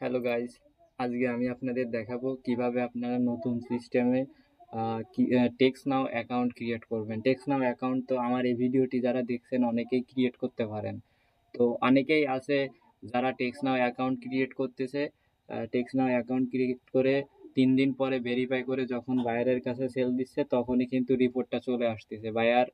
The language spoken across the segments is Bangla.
হ্যালো গাইস, আজকে আমি আপনাদের দেখাবো কিভাবে আপনারা নতুন সিস্টেমে টেক্সট নাও অ্যাকাউন্ট ক্রিয়েট করবেন। টেক্সট নাও অ্যাকাউন্ট তো আমার এই ভিডিওটি যারা দেখছেন অনেকেই ক্রিয়েট করতে পারেন। তো অনেকেই আছে যারা টেক্সট নাও অ্যাকাউন্ট ক্রিয়েট করতেছে, টেক্সট নাও অ্যাকাউন্ট ক্রিয়েট করে 3 দিন পরে ভেরিফাই করে যখন বায়ারের কাছে সেল দিচ্ছে তখনই কিন্তু রিপোর্টটা চলে আসতেছে। বায়ার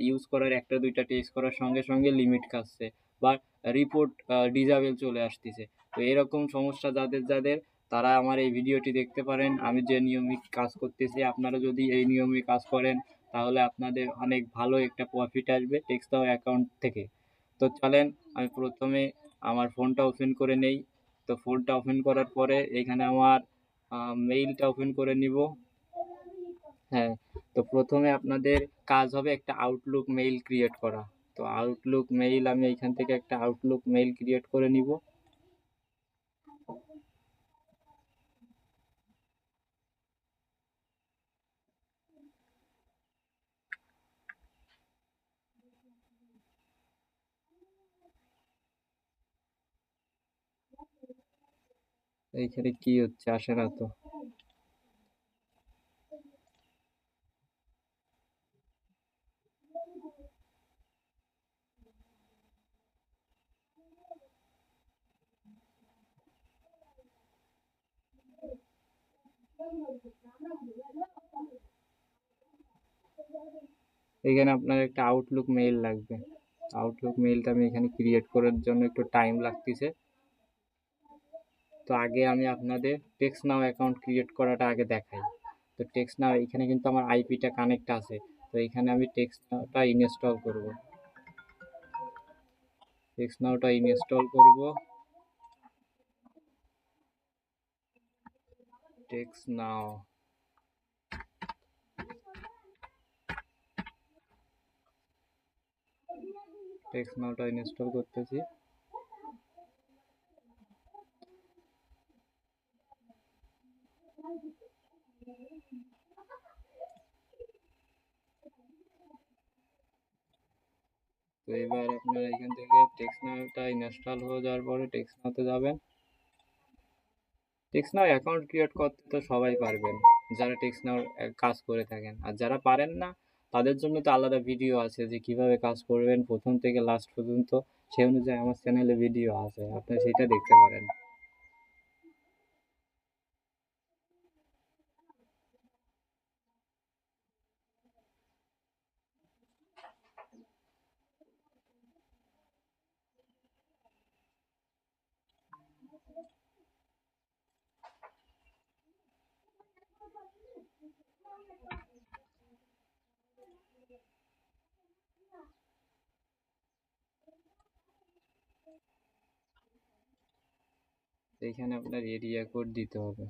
ইউজ করার 1টা 2টা টেক্সট করার সঙ্গে সঙ্গে লিমিট কাটছে বা রিপোর্ট ডিজাবেল চলে আসতেছে। তো এরকম সমস্যা যাদের তারা আমার এই ভিডিওটি দেখতে পারেন। আমি যে নিয়মিত কাজ করতেছি, আপনারা যদি এই নিয়মে কাজ করেন তাহলে আপনাদের অনেক ভালো একটা প্রফিট আসবে টেক্সট নাও অ্যাকাউন্ট থেকে। তো চলেন আমি প্রথমে আমার ফোনটা ওপেন করে নেই। তো ফোনটা ওপেন করার পরে এখানে আমার মেইলটা ওপেন করে নিব। হ্যাঁ, তো প্রথমে আপনাদের কাজ হবে একটা আউটলুক মেইল ক্রিয়েট করা। তো আউটলুক মেইল আমি এখান থেকে একটা আউটলুক মেইল ক্রিয়েট করে নিব। এইখানে কি হচ্ছে, আসে না তো। এখানে আপনার একটা আউটলুক মেইল লাগবে। আউটলুক মেইলটা আমি এখানে ক্রিয়েট করার জন্য একটু টাইম লাগতেছে। তো আগে আমি আপনাদের টেক্সট নাও অ্যাকাউন্ট ক্রিয়েট করাটা আগে দেখাই। তো টেক্সট নাও এখানে কিন্তু আমার আইপিটা কানেক্ট আছে। তো এখানে আমি টেক্সট নাওটা ইনস্টল করব। টেক্সট নাওটা ইনস্টল করব। টেক্সট নাও, টেক্সট নাওটা ইনস্টল করতেছি। তো এবার আপনারা এখান থেকে টেক্সট নাওটা ইনস্টল হয়ে যাওয়ার পরে টেক্সট নাওতে যাবেন। টেক্সট নাও অ্যাকাউন্ট ক্রিয়েট করতে তো সবাই পারবেন যারা টেক্সট নাও কাজ করে থাকেন, আর যারা পারেন না তাদের জন্য তো আলাদা ভিডিও আছে যে কিভাবে কাজ করবেন প্রথম থেকে লাস্ট পর্যন্ত। সেই অনুযায়ী আমার চ্যানেলে ভিডিও আছে, আপনি সেটা দেখতে পারেন। এইখানে আপনার এরিয়া কোড দিতে হবে।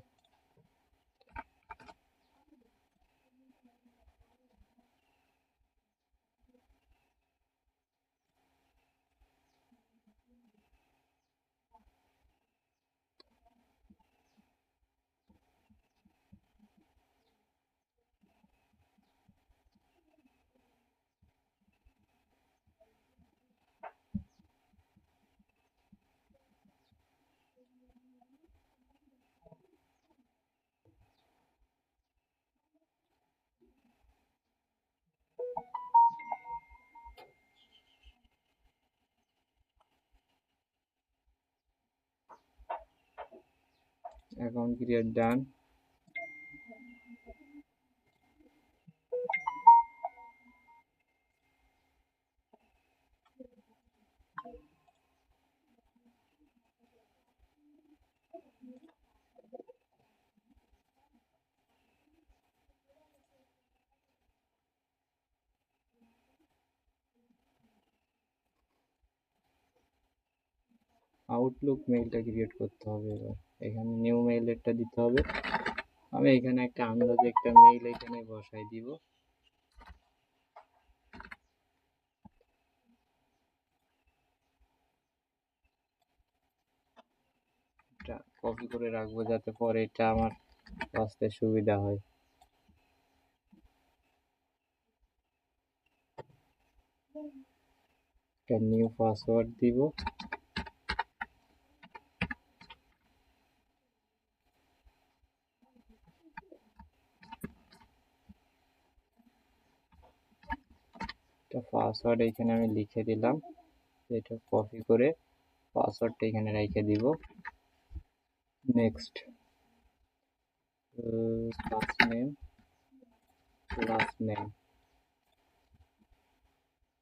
অ্যাকাউন্ট ক্রিয়েট ডান। আউটলুক মেইলটা ক্রিয়েট করতে হবে। এবার এখানে নিউ মেইলেরটা দিতে হবে। আমি এখানে একটা আন্দাজে একটা মেইল এখানে বসাই দিব। এটা কপি করে রাখবো যাতে পরে এটা আমার আসতে সুবিধা হয়। একটা নিউ পাসওয়ার্ড দিব। একটা পাসওয়ার্ড এখানে আমি লিখে দিলাম, এটা কপি করে পাসওয়ার্ডটা এখানে রেখে দিব। Next, first name, last name,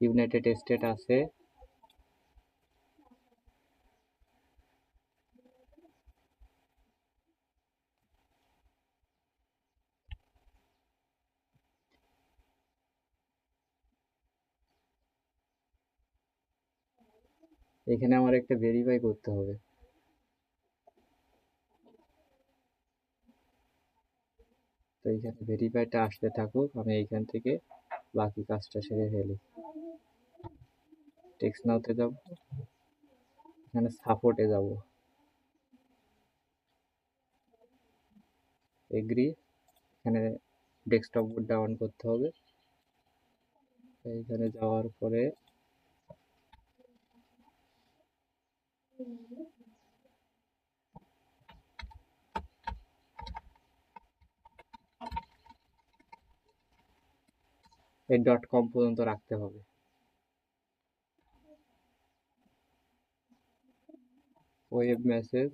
United state আছে, এখানে আমার একটা ভেরিফাই করতে হবে। তো এইখানে ভেরিফাইটা আসতে থাকুক, আমি এইখান থেকে বাকি কাজটা সেরে ফেলি। টেক্সট নাওতে যাব, এখানে সাপোর্টে যাব, এগ্রি, এখানে ডেস্কটপ মোডটা অন করতে হবে। এইখানে যাওয়ার পরে এই .com পর্যন্ত রাখতে হবে। ওয়েব মেসেজ,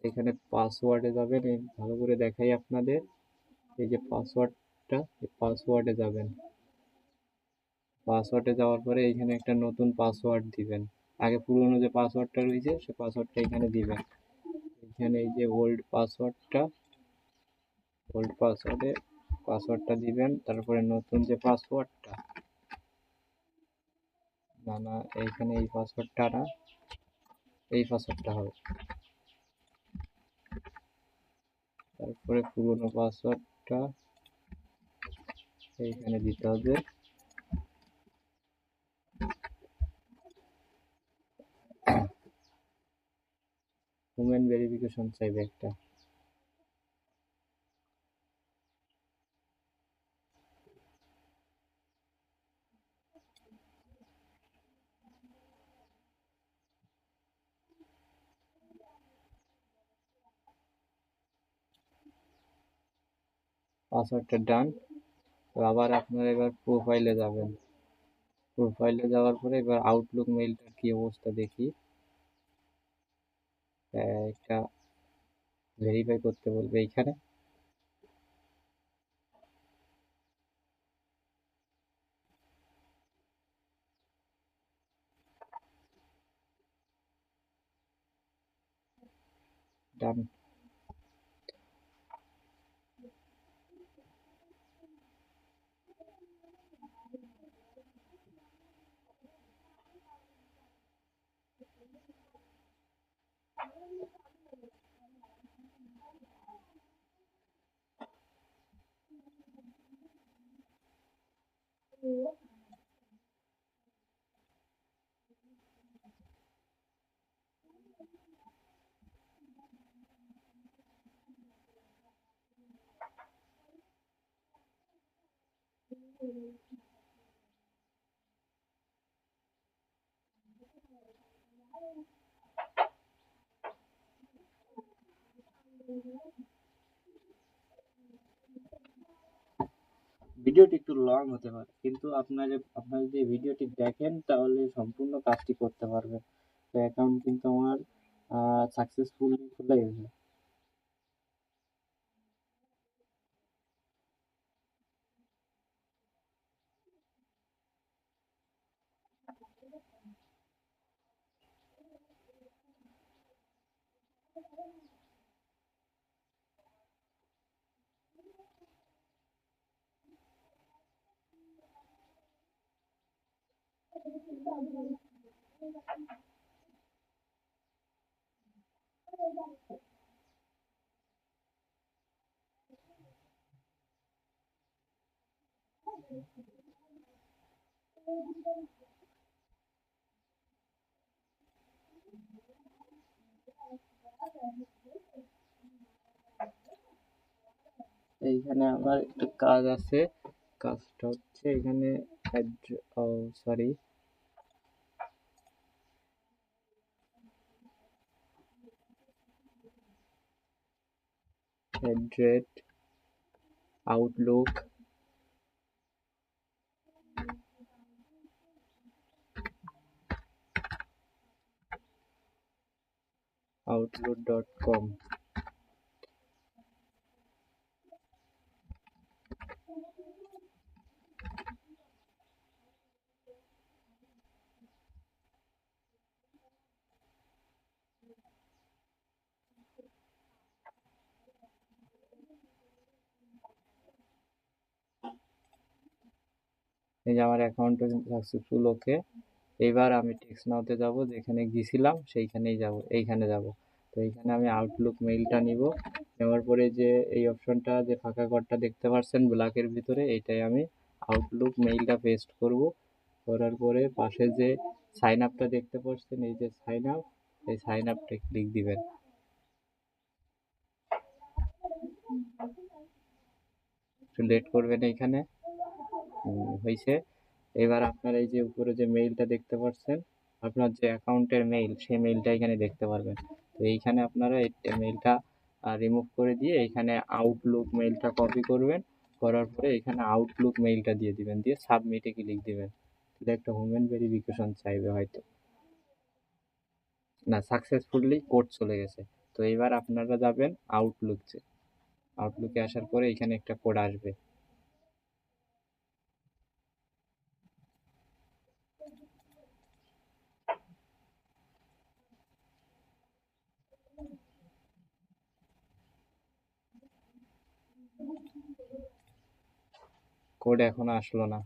এখানে পাসওয়ার্ডে যাবেন, এই ভালো করে দেখাই আপনাদের, এই যে পাসওয়ার্ডটা, এই পাসওয়ার্ডে যাবেন। পাসওয়ার্ডে যাওয়ার পরে এইখানে একটা নতুন পাসওয়ার্ড দিবেন। আগে পুরনো যে পাসওয়ার্ডটা রয়েছে সে পাসওয়ার্ডটা এখানে দিবেন। এখানে এই যে ওল্ড পাসওয়ার্ডটা, ওল্ড পাসওয়ার্ডে পাসওয়ার্ডটা দিবেন। তারপরে নতুন যে পাসওয়ার্ডটা, না এইখানে এই পাসওয়ার্ডটা না, এই পাসওয়ার্ডটা হবে। তারপরে পুরনো পাসওয়ার্ডটা এইখানে দিতে হবে। ওমেন ভেরিফিকেশন চাইবে একটা। পাসওয়ার্ডটা ডান। আবার আপনারা এবার প্রোফাইলে যাবেন। প্রোফাইলে যাওয়ার পরে এবার আউটলুক মেইলটার কি অবস্থা দেখি। একটা ভেরিফাই করতে বলবে এইখানে। ডান। ভিডিওটি একটু লং হতে পারে, কিন্তু আপনারা যদি ভিডিওটি দেখেন তাহলে সম্পূর্ণ কাজটি করতে পারবেন। তো অ্যাকাউন্ট কিন্তু আমার সাকসেসফুলি খুলে গেছে। এইখানে আমার একটা কাজ আছে, কাজটা হচ্ছে এখানে সরি, @outlook outlook.com। এই যে আমার অ্যাকাউন্টটা কিন্তু সাকসেসফুল। ওকে, এবার আমি টেক্সট নাওতে যাব, যেখানে গেছিলাম সেইখানেই যাব, এইখানে যাব। তো এইখানে আমি আউটলুক মেইলটা নিব। নেওয়ার পরে যে এই অপশনটা, যে ফাঁকা ঘরটা দেখতে পাচ্ছেন ব্ল্যাকের ভিতরে, এইটাই আমি আউটলুক মেইলটা পেস্ট করব। করার পরে পাশে যে সাইন আপটা দেখতে পাচ্ছেন, এই যে সাইন আপ, এই সাইন আপটা ক্লিক দিবেন। একটু লেট করবেন এইখানে। হয়েছে। এবার আপনার এই যে উপরে যে মেইলটা দেখতে পাচ্ছেন, আপনার যে অ্যাকাউন্টের মেইল, সেই মেইলটা এখানে দেখতে পারবেন। তো এইখানে আপনারা এই মেইলটা রিমুভ করে দিয়ে এইখানে আউটলুক মেইলটা কপি করবেন। করার পরে এখানে আউটলুক মেইলটা দিয়ে দিবেন, দিয়ে সাবমিটে ক্লিক দিবেন। এটা একটা হিউম্যান ভেরিফিকেশন চাইবে হয়তো। না, সাকসেসফুলি কোড চলে গেছে। তো এবার আপনারা যাবেন আউটলুকে। আউটলুকে আসার পরে এখানে একটা কোড আসবে। কোড এখনো আসলো না।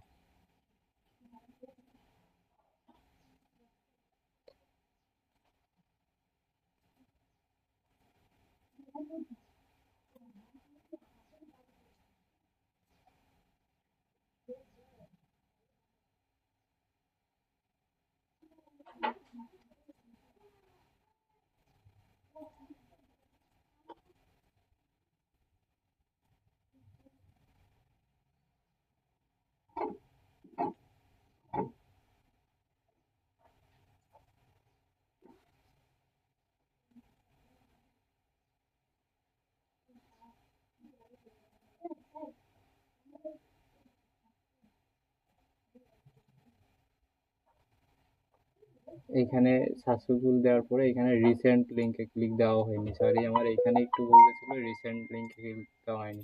এইখানে সাকসেসফুল দেওয়ার পরে এখানে রিসেন্ট লিঙ্কে ক্লিক দেওয়া হয়নি, সরি, আমার এইখানে একটু ভুল গেছিলো, রিসেন্ট লিঙ্কে ক্লিক দেওয়া হয়নি।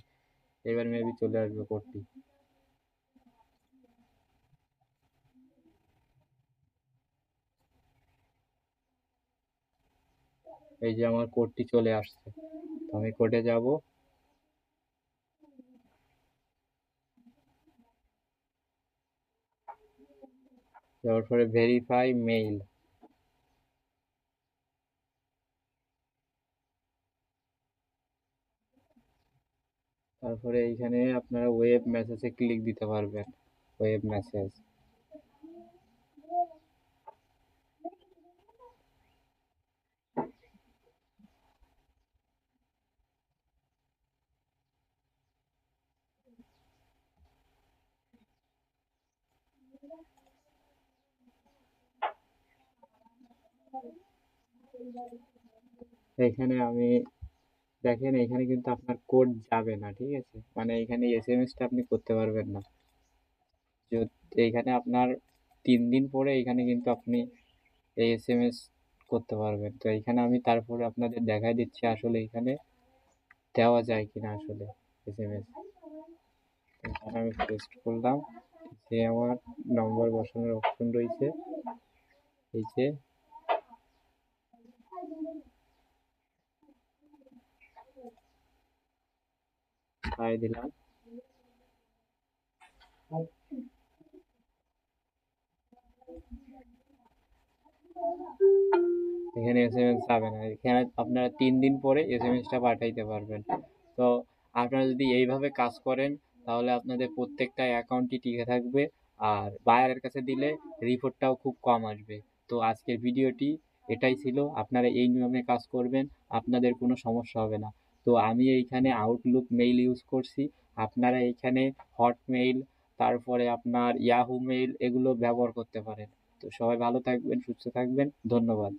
এবার মেবি চলে আসবে কোডটি। এই যে আমার কোডটি চলে আসছে। তো আমি কোডে যাব। যাওয়ার পরে ভেরিফাই মেইল। তারপরে এইখানে আপনারা ওয়েব মেসেজে ক্লিক দিতে পারবেন। Web message. এখানে আমি দেখেন, এখানে কিন্তু আপনার কোড যাবে না, ঠিক আছে, মানে এখানে এসএমএসটা আপনি করতে পারবেন না। এইখানে আপনার 3 দিন পরে এখানে কিন্তু আপনি এই এসএমএস করতে পারবেন। তো এইখানে আমি তারপরে আপনাদের দেখাই দিচ্ছি আসলে এখানে দেওয়া যায় কিনা আসলে এসএমএস। এখানে আমি পেস্ট করলাম, যে আমার নম্বর বসানোর অপশন রয়েছে, এই যে পাই দিলাম। এখানে এসএমএস যাবে না, এখানে আপনারা 3 দিন পরে এসএমএসটা পাঠাইতে পারবেন। তো আপনারা যদি এইভাবে কাজ করেন, তাহলে আপনাদের প্রত্যেকটা অ্যাকাউন্টই টিকে থাকবে, আর বায়ারের কাছে দিলে রিপোর্টটাও খুব কম আসবে। তো আজকের ভিডিওটি এটাই ছিল, আপনারা এই নিয়মে কাজ করবেন, আপনাদের কোনো সমস্যা হবে না। তো আমি এইখানে আউটলুক মেইল ইউজ করছি, আপনারা এইখানে হটমেইল, তারপরে আপনার ইয়াহু মেইল, এগুলো ব্যবহার করতে পারেন। তো সবাই ভালো থাকবেন, সুস্থ থাকবেন, ধন্যবাদ।